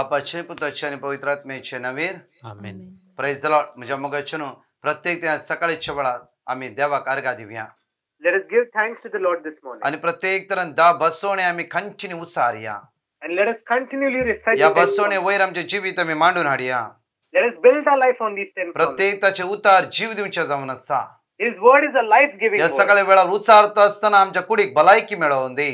बापाचे पुत्राचे आणि पवित्र आत्म्याचे नावेर आमेन. Praise the lord. म्हज्या मोगाचेनो प्रत्येक त्या सकाळच्या वेळार आमी देवाक अर्घा दिवया Let us give thanks to the Lord this morning. आणि प्रत्येक तरान दा बसोणे आमी खंचिनी उसारया. And let us continually recite या the ten बसोणे commandments. वयर आमचे जिवीत आमी मांडून हाडया. Let us build our life on these 10 commandments. प्रत्येक ताचे उतार जीव दिवचे जावन आसा. His word is a life-giving या word. सकाळी वेळार उचारता असताना आमच्या कुडीक भलायकी मेळोवन दी.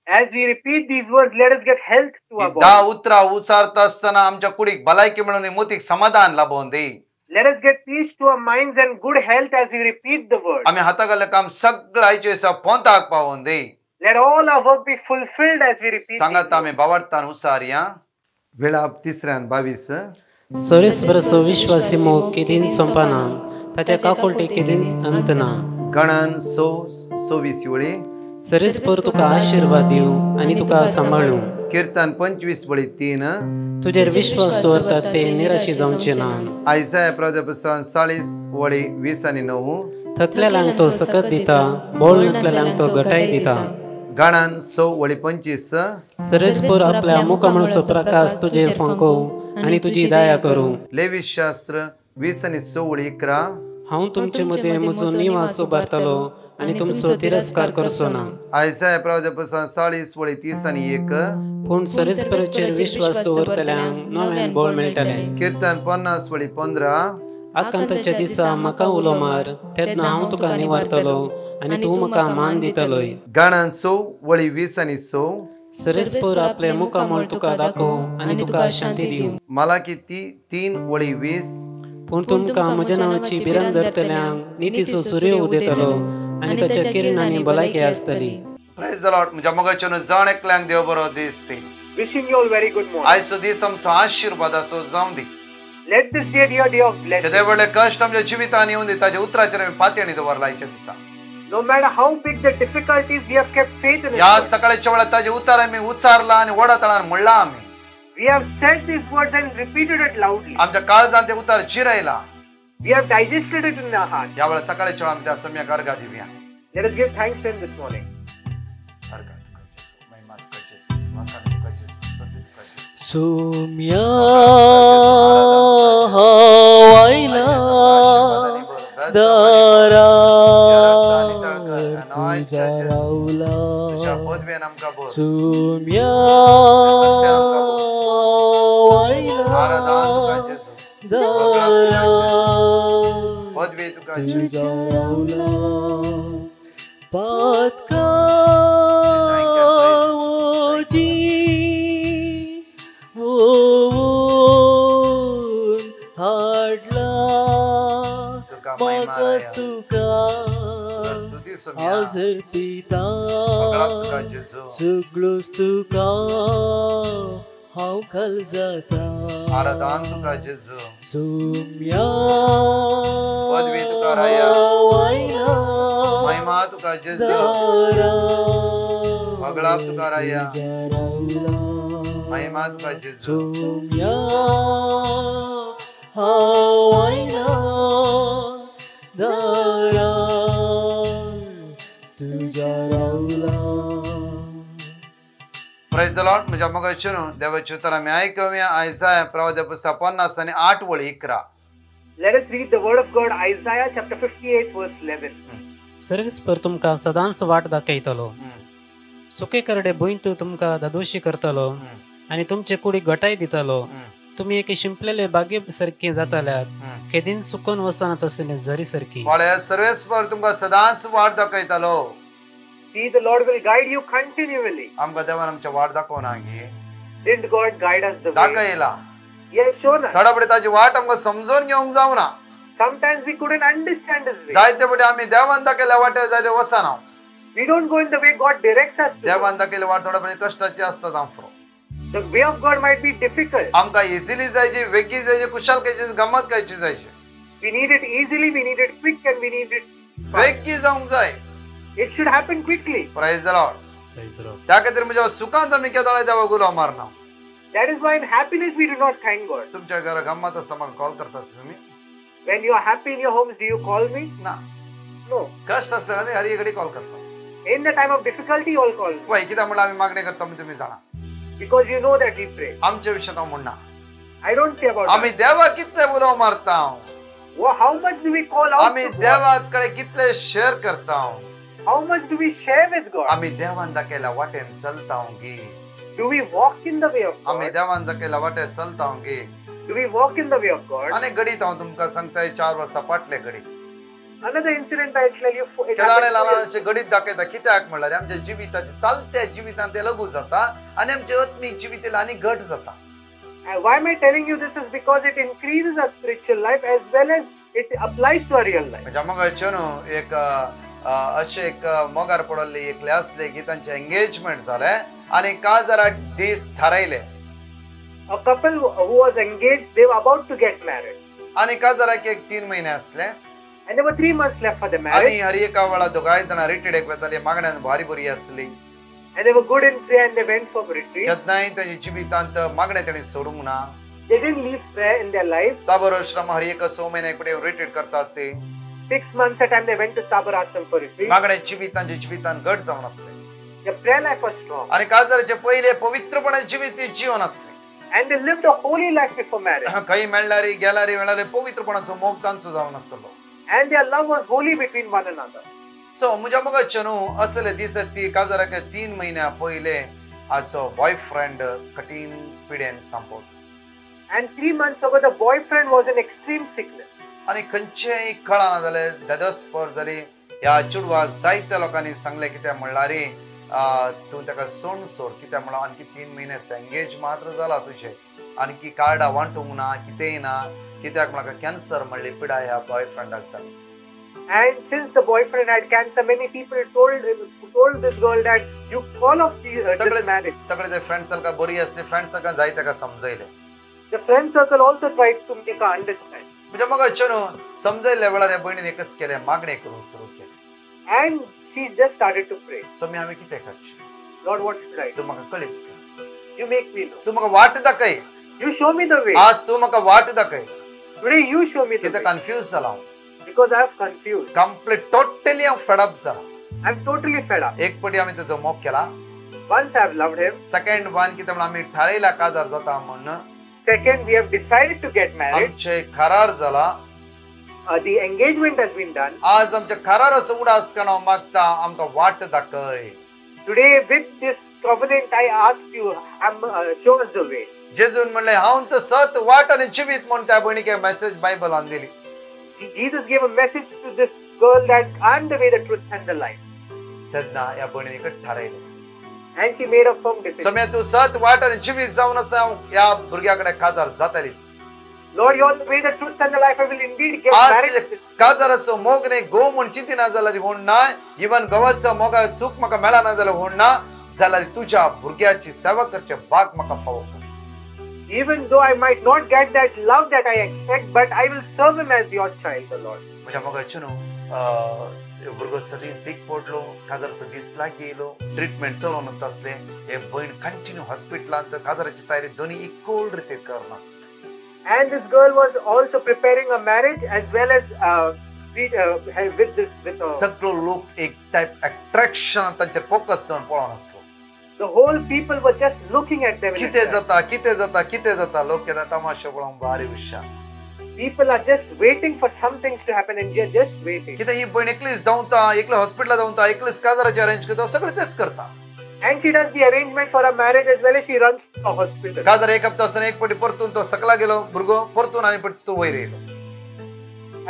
As we repeat these words, let us get health to our दा body. उतरा उचारता असताना आमच्या कुडीक भलायकी मेळोवन मोतीक समाधान लाभोवन दी. Let us get peace to our minds and good health as we repeat the word. आमी हातागेलें काम सगळं आयचे दिसा पोंताक पावोवन दी. Let all our work be fulfilled as we repeat सांगात these आमी words. बावडतान उसारया. वेळा 3:22 सोरीस बरसो विश्वासी मोग केदीन संपना, ताच्या काकुळटे केदीन अंत ना. गणन 26 वेळी सरीस पर तुका आशीर्वाद दिवं आणि तुका सांभाळू. कीर्तन 25:3 तुझेर विश्वास दवरतात ते निराशी जावचे ना. आयसाया प्रवक्ता 40:20-9 थकलेल्यांक तो सकत दिता, बोळ नटलेल्यांक तो घटाय दिता. गणन 6:25 सरीस पर आपल्या मुखमळसो प्रकाश तुझेर फंकोव आणि तुझी दया करू. लेवी शास्त्र 20:11 हांव तुमचे मदीं म्हजो निवास उबारतलो आणि तुमचो तिरस्कार करचो ना. आयसाया प्रवक्ता 40:30-1 पूण सरीसपराचेर विश्वास दवरतल्यांक नवें बळ मेळटलें. कीर्तन 50:15 आकांताच्या दिसा म्हाका उलो मार, तेन्ना हांव तुका निवारतलो आणि तूं म्हाका मान दितलोय. गणन 6:20-6 सरीसपर आपले मुखामळ तुका दाखोव आणि तुका शांती दिवं. मालाकी 3:20 पूण तुमकां म्हज्या नांवाची भिरांत धरतल्यांक नितीचो सूर्य उदेतलो आणि ताच्या किरणांनी भलायकी आसतली. Praise the lord. म्हज्या मोगाचेनो जाण एकल्यांक देव बरो दीस दी. Wishing you all very good morning. आयचो दीस आमचो आशिर्वादाचो जावं दी. Let this day be a day of blessing. केदे व्हडले कश्ट आमच्या जिवितांत येवन दी ताच्या उतराचेर आमी पातयणी दवरला आयच्या दिसा. No matter how big the difficulties, we have kept faith in His या word. सकाळच्या वेळार ताचे उतार आमी उचारला आणि वडा तळान म्हणला आमी. We have said these words and repeated it loudly. आमच्या काळजांत ते उतार जिरयला. We have digested it in our heart. या वेळार सकाळच्या वेळार आमी त्या सम्यक अर्घा दिवया. Let us give thanks to Him this morning. Saumya वायला दारा तुझा रावला. सोम्या वायला दारा तुझा रावला. पातका हाडला म्हाकाच तुका आजर दिता, सगळोच तुका हांव खाल जाता. सोम्या वायला दारा तुझा रावला. सोम्या वायला दारा तुझा रावला. Praise the lord. म्हज्या मोगाचेनो देवाचे उतर आमी आयकुया. आयसाया प्रवक्ता पुस्तक 50:8-11. Let us read the word of God, Isaiah chapter 58:11. Service पर तुमकां सदांच वाट दाखयतलो, सुके करडे भुंयत तुमकां दादोशी करतलो आणि तुमचे कुडीक घटाय दितलो. तुम्ही एक शिंपलेले बागे सारखी जाताल्यात, केदीन सुकून वसना तसले झरी सारखी. सर्वेस्पर तुमकां सदांच वाट दाखयतलो. See, the Lord will guide you continually. आमकां देवान आमच्या वाट दाखोवना गे. Didn't God guide us the way? दाखयला. He has shown us. थोडा फुडें ताची वाट आमकां समजून घेवंक जावना. Sometimes we couldn't understand His way. जायते फुडें आमी देवान दाखयल्या वाटेर जायते वसना. We don't go in the way God directs us to go. देवान दाखयली वाट थोडा फुडें कश्टाची आसता जावं. The way of God might be difficult. आमकां इझिली जायची, वेगी जायची, कुशल करची, गंमत करची जायची. We need it easily, we need it quick, and we need it fast. वेगी जावंक जाय. It should happen quickly. Praise the Lord. त्या खातीर म्हज्या सुखांत आमी केदोळे देवाक उलो मारना. That is why in happiness we do not thank God. तुमच्या घरा गंमत आसता म्हाका कॉल करतात तुमी? When you are happy in your homes, do you call me? ना. No. कष्ट आसता हर एक घडी कॉल करता. In the time of difficulty, you all call me. वय कित्याक म्हणल्यार आमी मागणी करता म्हण तुमी जाणा. because you know that we pray. आमच्या विशयात हांव म्हणना I don't say about आमी us. देवा कितले उलो मारता How much do we call out आमी to God? देवा कडे कितले शेअर करता How much do we share with God? आमी देवान दाखयला वाटेन चलता गी Do we walk in the way of आमी God? देवान दाखयला वाटेन चलता गी Do we walk in the way of God? आनी घडीत हांव तुमकां सांगताय 4 वर्सां फाटले घडीत Another incident I'll tell you. It केदाळे happened 2 years लालांचे घडीत दाखयता कित्याक म्हणल्यार आमच्या जिविताचे चालत्या जिवितांत ते लघु जाता आनी आमचे आत्मीक जिवितांत आनी घट जाता. And why am I telling you this is because it increases our spiritual life as well as it applies to our real life. म्हणजे मोगाचे न्हू एक अशें एक मोगार पडल्ली एकले असले की तांचे एंगेजमेंट जाले आनी काजारा दीस थारायले A couple who was engaged, they were about to get married. आनी काजाराक एक 3 महिने असले And there were 3 months left for the आनी marriage. हर एका वेळा दोगांय जाणां रिट्रीटेक वतालीं मागण्यांत भारी बरी आसली And they were good in prayer and they went for retreat. केन्नाय तांच्या जिवितांत मागणे तांणी सोडूंक ना. They didn't leave prayer in their lives. Tabar आश्रम हर एक 6 महिने एक रिट्रीट करतात ते 6 months at a time they went to Tabor Ashram for retreat. मागणे जिवितांचे जिवितांत घट जावन असले Their prayer life was strong. आनी काजाराचे पयले पवित्रपणे जिवीत जीवन असले And they lived a holy life before marriage. खंय मेळ्ळारी गेल्यारी वेळारी पवित्रपणाचो मोग तांचो जावन आसलो. And their love was holy between one another. So म्हज्या मोगाचे न्हू असले दीस ती काजाराक 3 महिन्या पयले आजो बॉयफ्रेंड कठीण पिडेन सांपवलो And 3 months ago the boyfriend was in extreme sickness. आनी खंयचेय कळना जाले ददस्पर जाली ह्या चेडवाक जायत्या लोकांनी सांगले कित्याक म्हणल्यार तूं ताका सोड कित्याक म्हणल्यार आणखी 3 महिने एंगेज मात्र जाला तुजें आणखी कार्डां वांटूंक ना कितेंय ना कित्याक म्हाका कॅन्सर म्हणली पिडा ह्या बॉयफ्रेंडाक जाली. And since the boyfriend had cancer, many people told this girl that you call off this marriage. सगळे ते फ्रेंड सर्कल बरी असली फ्रेंड सर्कल जाय ताका समजयले. The friend circle also tried to make her understand. म्हणजे मग न्हू समजयल्या वेळार ह्या भयणीन एकच केलें मागणे करूंक सुरू केलें. And she just started to pray. So आमी कितें करचें? Lord, what should I do? तूं म्हाका कळीत You make me know. तूं म्हाका वाट दाखय. You show me the way. आज तूं म्हाका वाट दाखय. Today you show me the कितें way. कन्फ्यूज जाला हांव. Because I have confused. Complete totally हांव फेड अप जाला. I'm totally fed up. एक पटी आमी तेजो मोग केला. Once I have loved him. Second one कितें म्हण आमी थारायला काजार जाता म्हणून. Second, we have decided to get married. आमचे करार जाला. The engagement has been done. आज आमच्या कराराचो उडास करणो मागता आमकां वाट दाखय. Today, with this covenant, I ask you, show us the way. जेजून म्हणले हांव तर सत वाट आनी जिवीत म्हूण त्या भयणीक मेसेज बायबलान दिली. Jesus gave a message to this girl that I'm the way, the truth, and the life. तेन्ना ह्या भयणीक थारायलें. And she made a firm decision. समया तूं सत वाट आनी जिवीत जावन आसा ह्या भुरग्या कडेन काजार जातालीच. Lord, you're the way, the truth, and the life. I will indeed get आज married. with this. काजाराचो मोग न्ही घोव म्हूण चिंतिना जाल्यार होण ना इवन घोवाचो मोगा सूख म्हाका मेळना जाल्यार होण ना जाल्यार तुज्या भुरग्याची सेवा करचे भाग म्हाका फावो कर. Even though I might not get that love that I expect, but I will serve him as your child, the Lord. म्हज्या मोगाचे न्हू भुरगो सरीन सीक पडलो काजाराचो दीस लागीं येयलो ट्रिटमेंट चलोवन आसले हे भयण कंटिन्यू हॉस्पिटलांत काजाराची तयारी दोनी इक्वल रितीन करनासले. And this girl was also preparing a marriage as well as with her. सगळो लोक एक टायप अट्रॅक्शन तांचेर फोकस जावन पळोवन आसलो. The whole people were just looking at them. in कितें attraction. जाता लोक केन्ना तमाशे पळोवंक भारी हुशार. People are just waiting for some things to happen and they're just waiting. कित्याक ही भयण एकलीच धांवता एकले हॉस्पिटलांत धांवता एकलीच काजाराची अरेंज करता सगळें तेच करता. And she does the arrangement for a marriage as well as she runs to a hospital. काजार एक हप्ता आसतना एक पटी परतून तो सकला गेलो भुरगो परतून आनी पटी तो वयर येयलो.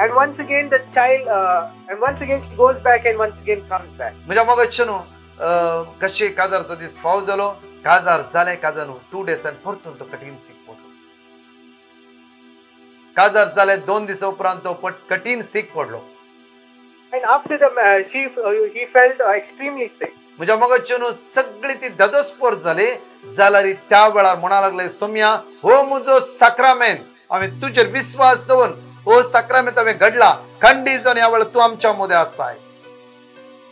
And once again the child, and once again she goes back and once again comes back. म्हज्या मोगाचे न्हू कशें काजाराचो दीस फाव जालो काजार जालें काजार न्हू 2 डेसान परतून तो कठीण सीक पडलो. काजार जाले 2 दिसा उपरांत तो कठीण सीक पडलो. And after he felt extremely sick. म्हज्या मोगाचे न्हू सगळी ती ददस्पर जाली जाल्यार त्या वेळार म्हणा लागले सोम्या हो म्हजो साक्रामेंत हांवें तुजेर विस्वास दवरून हो साक्रामेंत हांवें घडला खंडी जावन ह्या वेळार तूं आमच्या मदें आसाय.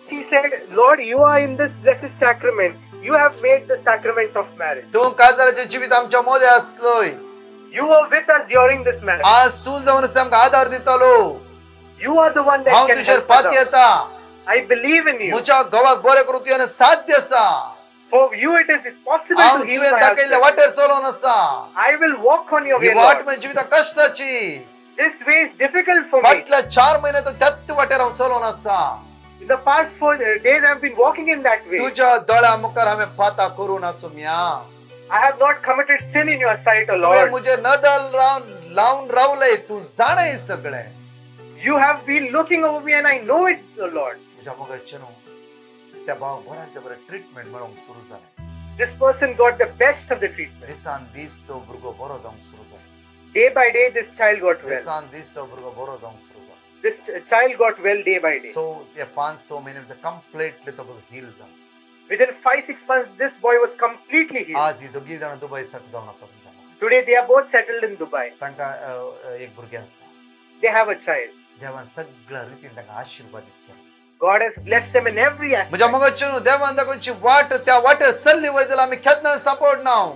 She said, Lord, you are in this blessed sacrament. You have made the sacrament of marriage. तूं काजाराचें जिवीत आमच्या मदें आसलोय. You were with us during this marriage. आज तूं जावन आमकां आदार दितालो. You are the one that हांव can तुजेर help us पाती out. येता. I believe in you. म्हज्या घोवाक बरें करूंक तुवें साध्य आसा. For you it is possible हांव to heal तुवें my दाखयल्ल्या husband. वाटेर चलोवन आसा. I will walk on your he way, वाट Lord. म्हणजे जिविता कश्टाची. This way is difficult for me. फाटल्या 4 महिने तो त्याच वाटेर हांव चलोवन आसा. In the past 4 days, I've been walking in that way. तुज्या दोळ्या मुखार हांवें पातां करून आसुम्या. I have not committed sin in your sight, O तुवें Lord. म्हजे नदल लावन रावले. तूं जाणय सगळें. You have been looking over me and I know it, O Lord. तुज्या मोगाचें न्हू त्या भावाक बऱ्यांतले बरें ट्रीटमेंट मेळोंक सुरू जालें. This person got the best of the treatment. दिसान दीस तो भुरगो बरो जावंक सुरू जालो. Day by day, this child got well. दिसान दीस तो भुरगो बरो जावंक सुरू जालो. This child got well day by day. So हे 5-6 महिने भितर कंप्लीटली तो भुरगो हील जालो. Within 5-6 months, this boy was completely healed. आज ही दोगी जाणां दुबय सेटल जावन आसा तुमच्या मोगाचें. Today, they are both settled in Dubai. तांकां एक भुरगें आसा. They have a child. देवान सगळ्या रितीन तांकां आशिर्वादीत केलो. God has blessed them in every म्हज्या aspect. मोगाचें न्हू देवान तांची वाट त्या वाटेर चल्ली वय जाल्यार आमी केन्ना सांपडनाव.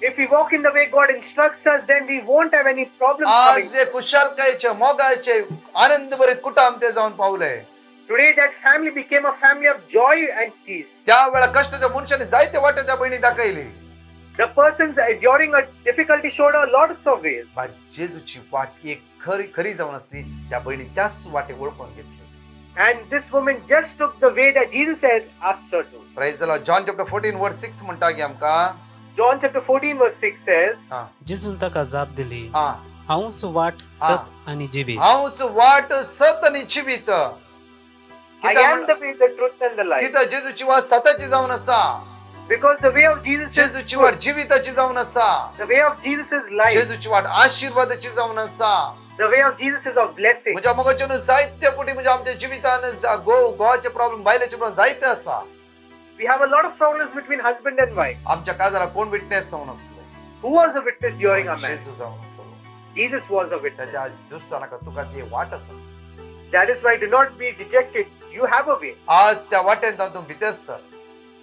If we walk in the way God instructs us, then we won't have any problems coming. आज जे कुशलकायेचे मोगाचे आनंद भरीत कुटुंब ते जावन पावले. Today, that family became a family of joy and peace. त्या वेळा कष्टाच्या मनशांनी जायते वाटे त्या बहिणी दाखयली. The persons during a difficulty showed a lots of ways. पण जेजूची वाट एक खरी जावन असली त्या बहिणी त्याच वाटे ओळखून घेतली. And this woman just took the way that Jesus had asked her to. Praise the Lord. John chapter 14 वर्स 6 म्हणटा की आमकां John chapter 14 verse 6 says, जेजून ताका जाप दिली, हां हांवूच वाट सत आनी जिवीत. हांवच वाट सत आनी जिवीत. I am the way, the truth and the life. कित्याक जेजूची वाट सताची जावन आसा. Because the way of Jesus is जेजूची वाट जिविताची जावन आसा. the way of Jesus is life. जेजूची वाट आशीर्वादाची जावन आसा. The way of Jesus is of blessing. म्हज्या मोगाचें जायते पुटी म्हणजे आमच्या जिवितान गोवाचे प्रॉब्लेम बायलेचे प्रॉब्लेम जायते आसा. We have a lot of problems between husband and wife. आमच्या काजाराक कोण विटनेस जावन आसलो. Who was a witness during our marriage? जेजू जावन आसलो. Jesus was a witness. त्याच्या दुसऱ्याक तुका ती वाट आसा. That is why do not be dejected. You have a way. आज त्या वाटेन तूं भितर sir.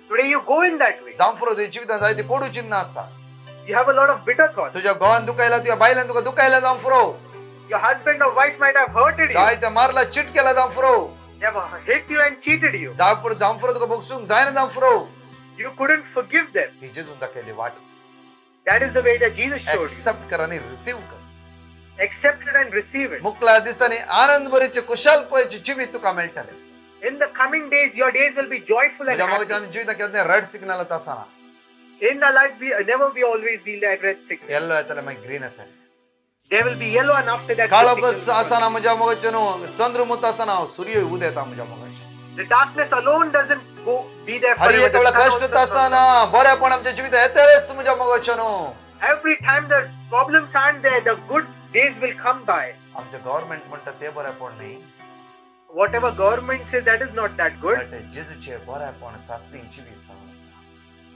Today you go in that way. जावं फुडें तुज्या जिवितान जायते कोडू चिन्ह आसा. You have a lot of bitter thoughts. तुज्या घोवान दुखायला तुज्या बायलान तुका दुखायला जावं फुरो. Your husband or wife might have hurted you. जायते मारला चिट केला जावं फुरो. They have hit you and cheated you. जावं फुरो तुका बोगसूंक जायना जावं फुरो. You couldn't forgive them. ती जेजून दाखयली वाट. That is the way that Jesus showed you. Accept कर आनी रिसीव कर. Accept it and receive it. मुकल्या दिसांनी आनंद भरीचे कुशलपयेचे जिवीत तुका मेळटले. In the coming days, your days will be joyful and तुज्या happy. मोगाच्या जिवितान केन्ना रेड सिग्नल आसना. In the life, we never be always be at red signal. Yellow येतले मागीर ग्रीन येतले. There will be yellow and after that. काळो the कस signal will आसना म्हज्या मोगाचे न्हू. चंद्रमुत आसना सूर्य उदेता म्हज्या मोगाचे. come. The darkness alone doesn't go be there her forever. एक The वेळा sun कष्ट also does not आसना. बरेपण आमच्या जिवितान येतलेच म्हज्या मोगाचे न्हू. come. Every time the problems aren't there, the good days will come by. आमचे गव्हर्नमेंट म्हणटा ते बरेपण न्ही. Whatever government says, that is not that good. But जेजूचे बरेपण सास्तीन जिवीत जावन आसा.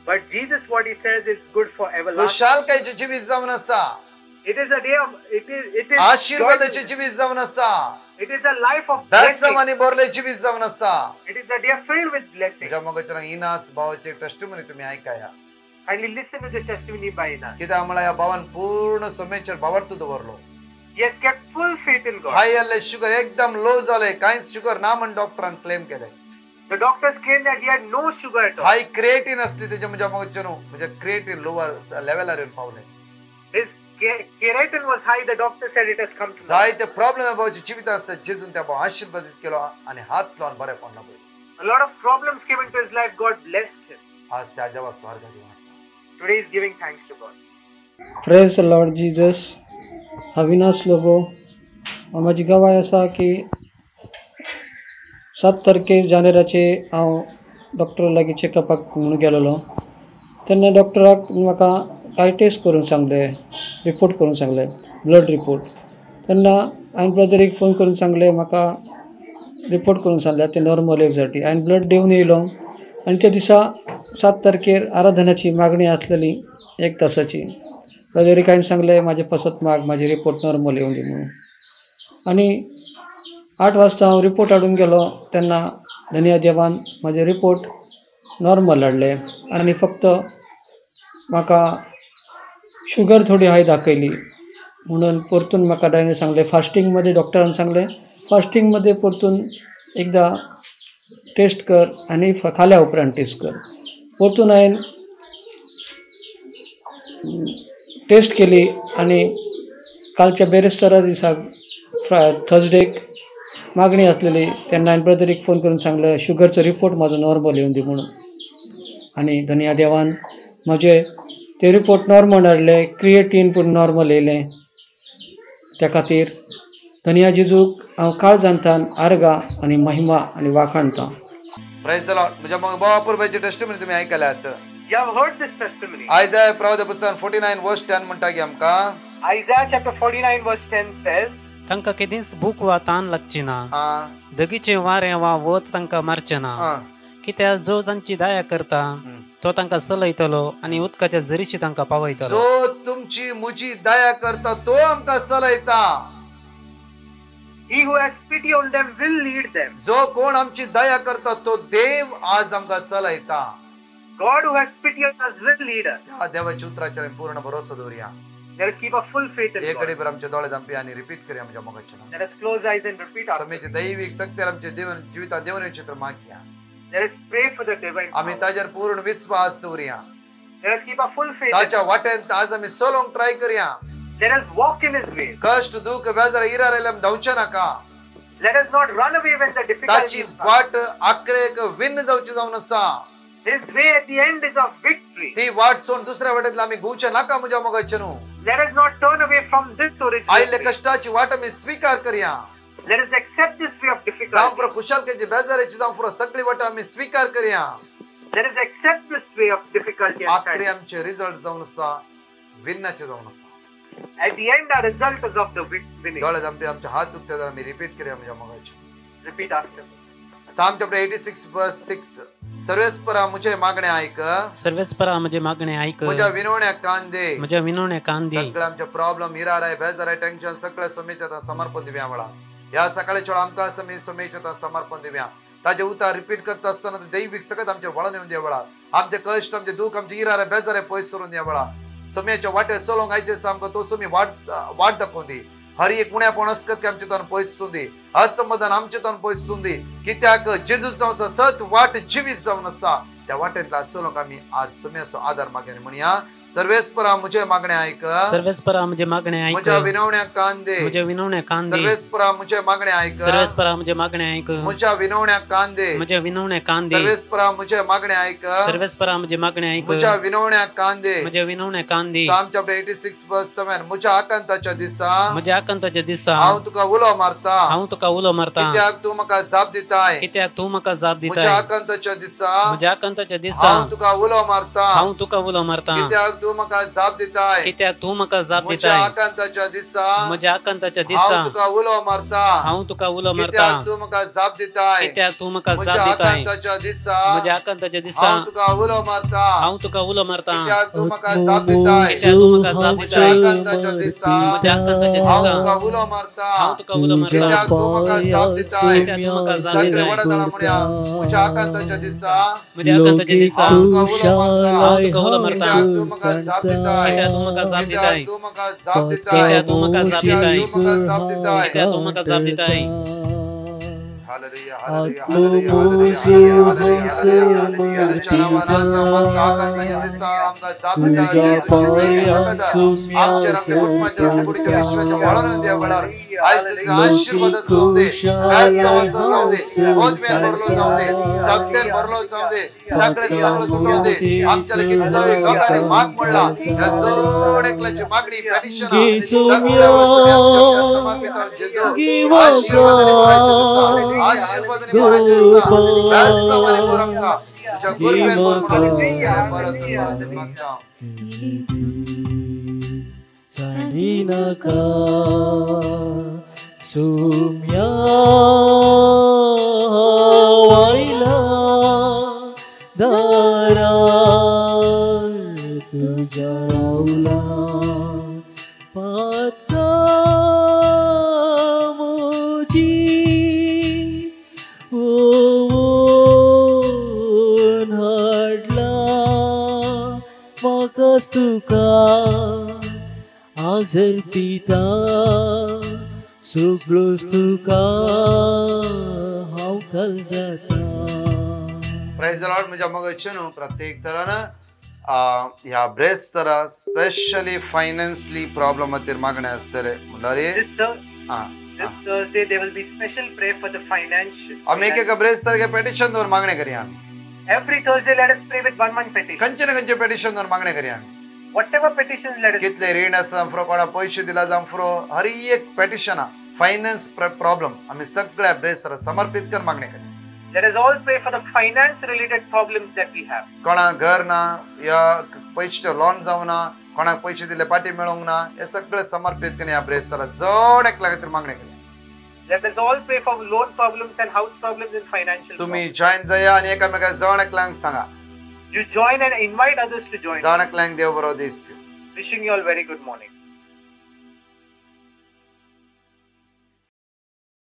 But Jesus, what he says, it's good for everlasting. कुशलकायेचे जिवीत जावन आसा. It is a day of it is आशीर्वादाचे joyful. जिवीत जावन आसा. It is a life of blessing. बेसमानी भरले जिवीत जावन आसा. It is a day filled with blessing. तुज्या मोगाच्या इनास भावाचे टेस्टिमनी तुम्ही ऐकाया. Kindly listen to this testimony by Ina. कित्याक म्हळ्यार ह्या भावान पूर्ण सोमेचेर भावार्थ दवरलो. He has kept full faith in God. हाय जाल्ले शुगर एकदम लो जाले. कांयच शुगर ना म्हण डॉक्टरान क्लेम केले. The doctors claimed that he had no sugar at all. High creatine असली तेजे म्हज्या मोगाचे न्हू. म्हणजे क्रिएटिन लोअर लेवलार येवन पावले. His keratin was high. The doctor said it has come to now. जायते प्रॉब्लेम भावाचे जिवीत असतात. जेजून त्या भाव आशीर्वादित केलो आणि हात लावन बरेपण लाभले. A lot of problems came into his life. God blessed him. आज त्या देवाक तोर दिवन आसा. Today he is giving thanks to God. Praise the Lord Jesus. Avinash logo म्हाजी गवाय आसा की 7 तारखेर जानेराचे हांव डॉक्टरा लागीं चॅकअपाक म्हणून गेलोलो. तेन्ना डॉक्टराक म्हाका कांय टेस्ट करून सांगले, रिपोर्ट करून सांगले, ब्लड रिपोर्ट. तेन्ना हांवें ब्रदरीक फोन करून सांगले म्हाका रिपोर्ट करून सांगले ते नॉर्मल येवसाठी. हांवें ब्लड दिवन येयलो आनी त्या दिसा 7 तारखेर आराधनाची मागणी आसलेली 1 तासाची. ब्रदरीक हांवें सांगलें म्हाजे पसत माग, म्हाजे रिपोर्ट नॉर्मल येवंक दी म्हणून. आनी 8 वाजता हांव रिपोर्ट हाडून गेलो तेन्ना धन्या देवान म्हाजे रिपोर्ट नॉर्मल हाडले. आनी फक्त म्हाका शुगर थोडी हाय दाखयली म्हणून परतून म्हाका डायने सांगले फास्टींगमध्ये, डॉक्टरान सांगले फास्टींगमध्ये परतून एकदा टेस्ट कर आनी फाल्यां उपरांत टेस्ट कर. परतून हांवें टेस्ट केली आणि कालच्या बेरेस्तारा दिसाक थर्सडेक मागणी असलेली तेन्ना हांवें ब्रदरीक फोन करून सांगलें शुगरचो रिपोर्ट म्हाजो नॉर्मल येवन दी म्हणून. आनी धन्या देवान म्हजे ते रिपोर्ट नॉर्मल हाडले, क्रिएटीन पूण नॉर्मल येयलें. त्या खातीर धन्या जेजूक हांव काळजांतल्यान आर्गां आनी महिमा आनी वाखाणटां. Praise the Lord. म्हणजे मग बापूरबाईची टेस्टिमनी तुम्ही ऐकल्यात. You have heard this testimony. आयझाया प्रवादी पुस्तकान 49 वर्स 10 म्हणटा की आमकां Isaiah chapter 49 verse 10 says, तांकां केदींच भूक वा ताण लागची ना, दगीचे वारें वा वत तांकां मारचें ना, कित्याक जो तांची दया करता तो तांकां चलयतलो आनी उदकाच्या झरीशी तांकां पावयतलो. जो तुमची मुजी दया करता तो आमकां चलयता. he who has pity on them will lead them. जो कोण आमची दया करता तो देव आज आमकां चलयता. God who has pity on us will lead us. ह्या देवाच्या उतराचेर आमी पूर्ण भरोसो दवरया. Let us keep a full faith in एक God. घडी भर आमचे दोळे धांपया आनी रिपीट करया आमच्या मोगाचें. Let us close eyes and repeat after. समेची दैवीक शक्तीर आमचे जिवितांत देवने चित्र मागया. Let us pray for the divine आमी power. ताजेर पूर्ण विश्वास दवरया. Let us keep a full faith. ताच्या वाटेन आज आमी चलोंक ट्राय करया. Let us walk in His way. कष्ट दुःख बेजार इरा रायले आमी धांवचे नाका. Let us not run away when the ताची difficulties come. वाट आखरेक विन्न जावची जावन आसा. His way at the end is of victory. ती वाट सोडून दुसऱ्या वाटेंतल्यान आमी घुंवचे नाका म्हज्या मोगाचे न्हू. Let us not turn away from this original आयले way. कष्टाची वाट आमी स्वीकार करया. Let us accept this way of जावं difficulty. फुरो खुशालकेची बेजारेची जावं फुरो सगळी वाट आमी स्वीकार करया. Let us accept this way of difficulty and आखरी sadness. आमचे रिझल्ट जावन आसा विन्नाचे जावन आसा. At the end, our result is of the winning. दोळे धांपे आमचे हात दुखते जाल्यार आमी रिपीट करया म्हज्या मोगाचे. Repeat after me. Psalm chapter 86 verse 6. सर्वेस्परा मुझे मागणे ऐक. सर्वेस्परा म्हजे मागणे ऐक, म्हज्या विनवण्या कान दे. म्हज्या विनवण्या कान दी. सगळे आमचे प्रॉब्लेम इराराय बेजाराय टेन्शन सगळे सोमेच्या समर्पण दिव्या वेळा. ह्या सकाळच्या वेळा आमकां सोमेच्या समर्पण दिव्या. ताजे उतार रिपीट करता आसतना दैवीक सगळ्यात आमचे वळण येवन द्या वेळा. आमचे कश्ट आमचे दुःख आमचे इराराय बेजाराय पयस करून द्या वेळा. सोम्याच्या वाटेर चलोंक आयचे आमकां तो सोमी वाट दाखोवन दी. हर एक उण्यापण असकत की आमचे तोंड पयसून दी. असमाधान आमचे तोंड पयसून दी. कित्याक जेजूस जावन आसा सत वाट जिवीत जावन आसा. त्या वाटेंतल्यान चलोंक आमी आज सोम्याचो आदार मागया म्हणया. सर्वेस्परा मुझे मागणे ऐक. सर्वेस्परा म्हजे मागणे ऐक, म्हज्या विनवण्या कान दे. म्हज्या विनवण्या कान दी. सर्वेस्परा मुझे मागणे ऐक. सर्वेस्परा म्हजे मागणे ऐक, म्हज्या विनवण्या कान दे. म्हज्या विनवण्या कान दी. सर्वेस्परा मुझे मागणे ऐक. सर्वेस्परा म्हजे मागणे ऐक, म्हज्या विनवण्या कान दे. म्हज्या विनवण्या कान दी. Psalm chapter 86 verse 7. म्हज्या आकांताच्या दिसा म्हज्या आकांताच्या दिसा हांव तुका उलो मारता. हांव तुका उलो मारता. कित्याक तूं म्हाका जाप दिताय. कित्याक तूं म्हाका जाप म्हज्या दिताय. आकांताच्या दिसा म्हज्या आकांताच्या दिसा हांव तुका उलो मारता. हांव तुका उलो मारता. कित्याक तूं म्हाका जाप दिताय. कित्याक तूं म्हाका जाप म्हज्या दिताय. आकांताच्या दिसा म्हज्या आकांताच्या हांव दिसा तुका उलो मारता. हांव तुका उलो मारता. कित्याक तूं म्हाका जाप दिताय. कित्याक तूं म्हाका म्हज्या जाप दिताय. आकांताच्या दिसा म्हज्या आकांताच्या दिसा हांव तुका उलो मारता. हांव तुका उलो मारता. कित्याक तूं म्हाका जाप दिताय. कित्याक तूं म्हाका जाप म्हज्या दिताय. आकांताच्या दिसा म्हज्या आकांताच्या हांव दिसा तुका उलो मारता. हांव तुका उलो मारता. कित्याक तूं म्हाका जाप दिताय. कित्याक तूं म्हाका जाप सगळे दिताय. वडा जाणां म्हणया. म्हज्या आकांताच्या दिसा म्हज्या आकांताच्या दिसा हांव तुका उलो मारता. हांव तुका उलो मारता. कित्याक तू म्हाका जाप दिताय. कित्याक तू म्हाका जाप दिताय. कित्याक तू म्हाका जाप दिताय. कित्याक तू म्हाका जाप दिताय. कित्याक तू म्हाका जाप दिताय. कित्याक तू म्हाका जाप दिताय. हालेलुया हालेलुया हालेलुया हालेलुया हालेलुया. येशूच्या नावानं आमच्या आकांताच्या दिसा आमकां जाप दिताय. आमच्या रक्ते कुटुंबाच्या रक्ते कुडीच्या विश्वाच्या वळण द्या वेळार आयज आशीर्वाद जावं दे. आयज जावं दे. रोजमेर भरलो जावं दे. सगळ्यान भरलो जावं दे. सगळे सगळं तुटून दे. आमच्या लगेच लोकांनी माग म्हणला. या सगळ्याची मागणी पेटिशन सगळ्या वस्तू आमच्या समर्पित आहोत. जेजू आशीर्वादाने भरायचे आशीर्वादाने भरायचे बेसामाने भरमका तुझ्या कृपेन भरून परत मागता. जाणीनाका सोम्या वायला दारा तुझ्या रावला पातका मोजी ओन हाडला म्हाकाच तुका आजर पिता सगळोच तुका हांव काल जाता. प्రైజ్ द లార్డ్ मुझे मग వచ్చును ప్రत्येक तरानं ह्या ब्रेस तरा स्पेशली फायनान्सली प्रॉब्लम अतिर मागणे असतले म्हणल्यार This Thursday there will be special prayer for the financial. आम्ही एक ब्रेस तरगे पेटिशन दवर मागणे करूया. Every Thursday let us pray with one petition. खंचे ना खंचे पेटिशन दवर मागणे करूया. Whatever petitions let us. कितले ऋण आसा फ्रो कोणा पैसे दिला जांफ्रो हर एक पेटिशन फायनान्स प्रॉब्लम आम्ही सगळ्या ब्रेस तर समर्पित कर मागणे करूया. Let us all pray for the finance related problems that we have. कोणा घर ना या पैसे लोन जावना कोणा पैसे दिले पाठी मिळवंक ना हे सगळे समर्पित करून या ब्रेस तर जण एकला खातीर मागणे करूया. Let us all pray for loan problems and house problems and financial तुम्ही problems. जॉईन जाया आणि एकामेका जण एकल्यांक सांगा. You join and invite others to join. जण एकल्यांक देव बरो दीस दिवं. Wishing you all very good morning.